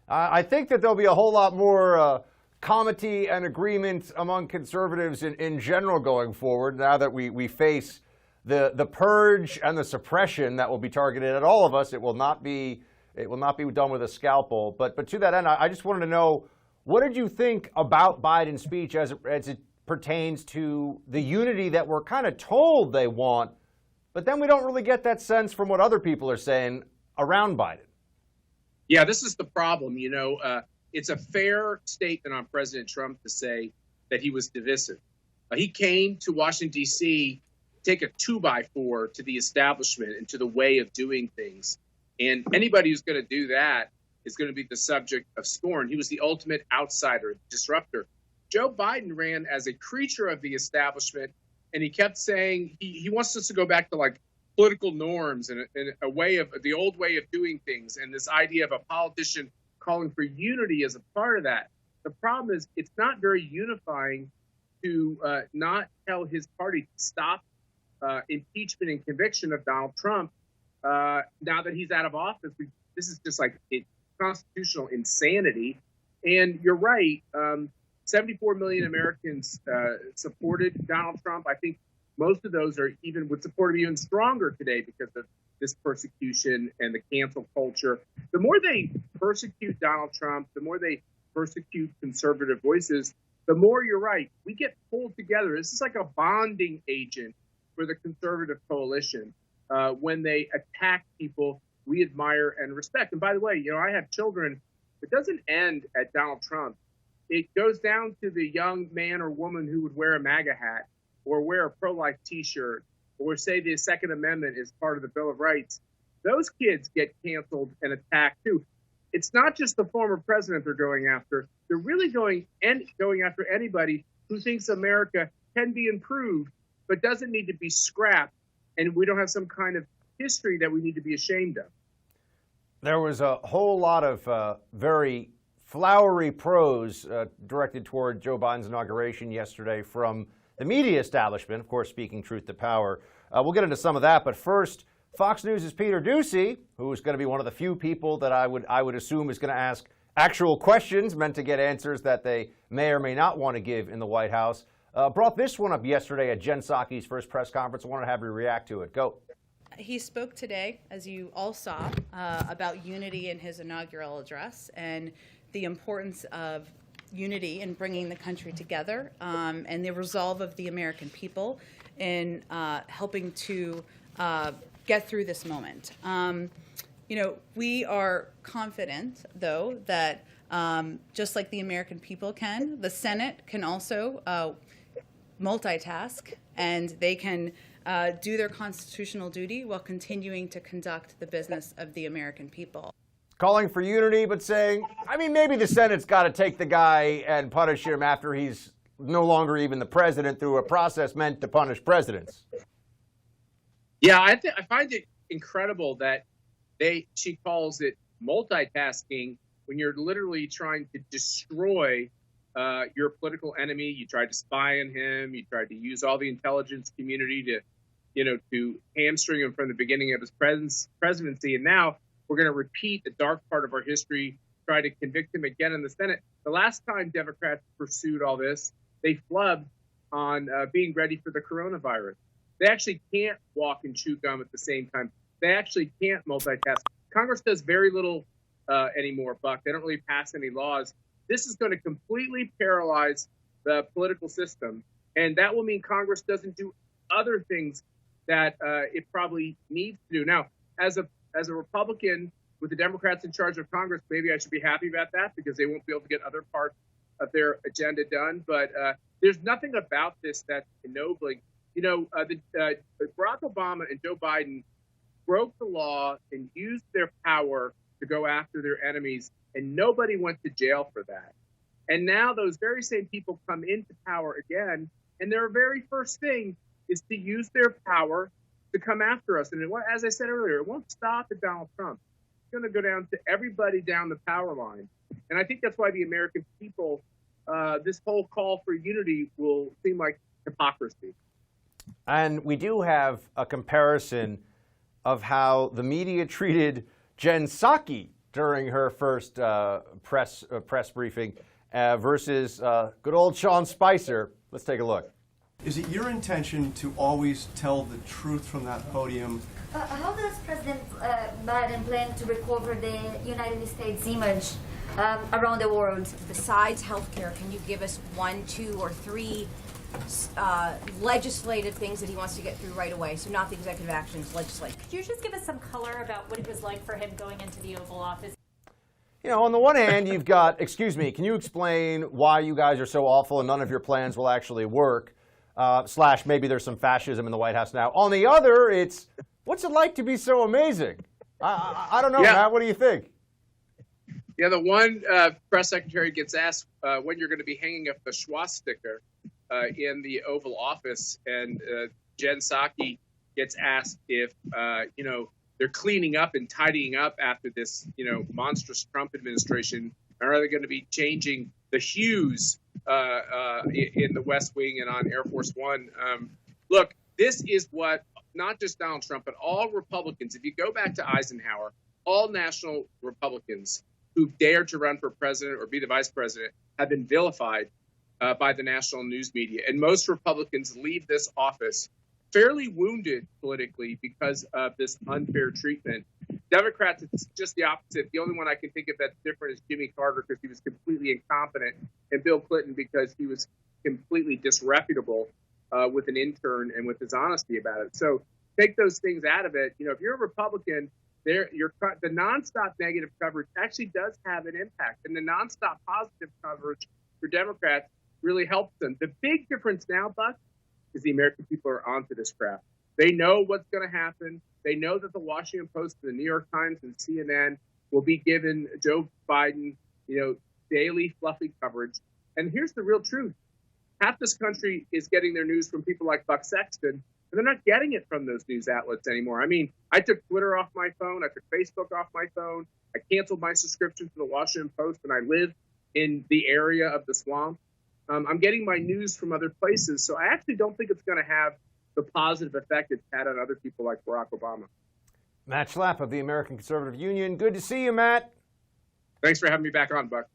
I think that there'll be a whole lot more comity and agreement among conservatives in general going forward now that we face the purge and the suppression that will be targeted at all of us. It will not be done with a scalpel. But to that end, I just wanted to know, what did you think about Biden's speech as it pertains to the unity that we're kind of told they want, but then we don't really get that sense from what other people are saying around Biden? Yeah, this is the problem. It's a fair statement on President Trump to say that he was divisive. He came to Washington, D.C., take a 2x4 to the establishment and to the way of doing things. And anybody who's going to do that is going to be the subject of scorn. He was the ultimate outsider, disruptor. Joe Biden ran as a creature of the establishment, and he kept saying he wants us to go back to like political norms and a way of the old way of doing things, and this idea of a politician calling for unity as a part of that. The problem is it's not very unifying to not tell his party to stop impeachment and conviction of Donald Trump now that he's out of office. This is just like constitutional insanity. And you're right, 74 million Americans supported Donald Trump. I think most of those would support him even stronger today because of this persecution and the cancel culture. The more they persecute Donald Trump, the more they persecute conservative voices, the more, you're right, we get pulled together. This is like a bonding agent for the conservative coalition when they attack people we admire and respect. And by the way, I have children. It doesn't end at Donald Trump. It goes down to the young man or woman who would wear a MAGA hat or wear a pro-life T-shirt or say the Second Amendment is part of the Bill of Rights. Those kids get canceled and attacked too. It's not just the former president they're going after. They're really going after anybody who thinks America can be improved but doesn't need to be scrapped, and we don't have some kind of history that we need to be ashamed of. There was a whole lot of very flowery prose directed toward Joe Biden's inauguration yesterday from the media establishment, of course, speaking truth to power. We'll get into some of that, but first, Fox News' Peter Doocy, who is going to be one of the few people that I would assume is going to ask actual questions meant to get answers that they may or may not want to give in the White House, brought this one up yesterday at Jen Psaki's first press conference. I want to have you react to it. Go. He spoke today, as you all saw, about unity in his inaugural address and the importance of unity in bringing the country together and the resolve of the American people in helping to get through this moment. We are confident, though, that just like the American people can, the Senate can also multitask, and they can do their constitutional duty while continuing to conduct the business of the American people. Calling for unity, but saying, maybe the Senate's got to take the guy and punish him after he's no longer even the president through a process meant to punish presidents. Yeah, I find it incredible that she calls it multitasking when you're literally trying to destroy your political enemy. You tried to spy on him. You tried to use all the intelligence community to hamstring him from the beginning of his presidency. And now we're going to repeat the dark part of our history, try to convict him again in the Senate. The last time Democrats pursued all this, they flubbed on being ready for the coronavirus. They actually can't walk and chew gum at the same time. They actually can't multitask. Congress does very little anymore, Buck. They don't really pass any laws. This is going to completely paralyze the political system, and that will mean Congress doesn't do other things that it probably needs to do. Now, as a Republican with the Democrats in charge of Congress, maybe I should be happy about that because they won't be able to get other parts of their agenda done. But there's nothing about this that's ennobling. Barack Obama and Joe Biden broke the law and used their power to go after their enemies, and nobody went to jail for that. And now those very same people come into power again, and their very first thing is to use their power to come after us. And as I said earlier, it won't stop at Donald Trump. It's going to go down to everybody down the power line. And I think that's why the American people, this whole call for unity will seem like hypocrisy. And we do have a comparison of how the media treated Jen Psaki during her first press briefing versus good old Sean Spicer. Let's take a look. Is it your intention to always tell the truth from that podium? How does President Biden plan to recover the United States image around the world? Besides healthcare, can you give us 1, 2, or 3 legislative things that he wants to get through right away? So not the executive actions, legislative. Could you just give us some color about what it was like for him going into the Oval Office? You know, on the one hand, you've got, excuse me, can you explain why you guys are so awful and none of your plans will actually work? / maybe there's some fascism in the White House now. On the other, it's, what's it like to be so amazing? I don't know, Matt, what do you think? Yeah, the one press secretary gets asked when you're going to be hanging up the swastika in the Oval Office, and Jen Psaki gets asked if, they're cleaning up and tidying up after this, monstrous Trump administration. Are they going to be changing the hues in the West Wing and on Air Force One? Look, this is what not just Donald Trump, but all Republicans, if you go back to Eisenhower, all national Republicans who dared to run for president or be the vice president have been vilified by the national news media. And most Republicans leave this office fairly wounded politically because of this unfair treatment. Democrats, it's just the opposite. The only one I can think of that's different is Jimmy Carter, because he was completely incompetent, and Bill Clinton because he was completely disreputable with an intern and with his honesty about it. So take those things out of it. If you're a Republican, the nonstop negative coverage actually does have an impact, and the nonstop positive coverage for Democrats really helps them. The big difference now, Buck, is the American people are onto this crap. They know what's going to happen. They know that the Washington Post, the New York Times, and CNN will be giving Joe Biden, daily fluffy coverage. And here's the real truth. Half this country is getting their news from people like Buck Sexton, and they're not getting it from those news outlets anymore. I mean, I took Twitter off my phone. I took Facebook off my phone. I canceled my subscription to the Washington Post, and I live in the area of the swamp. I'm getting my news from other places, so I actually don't think it's going to have the positive effect it's had on other people like Barack Obama. Matt Schlapp of the American Conservative Union. Good to see you, Matt. Thanks for having me back on, Buck.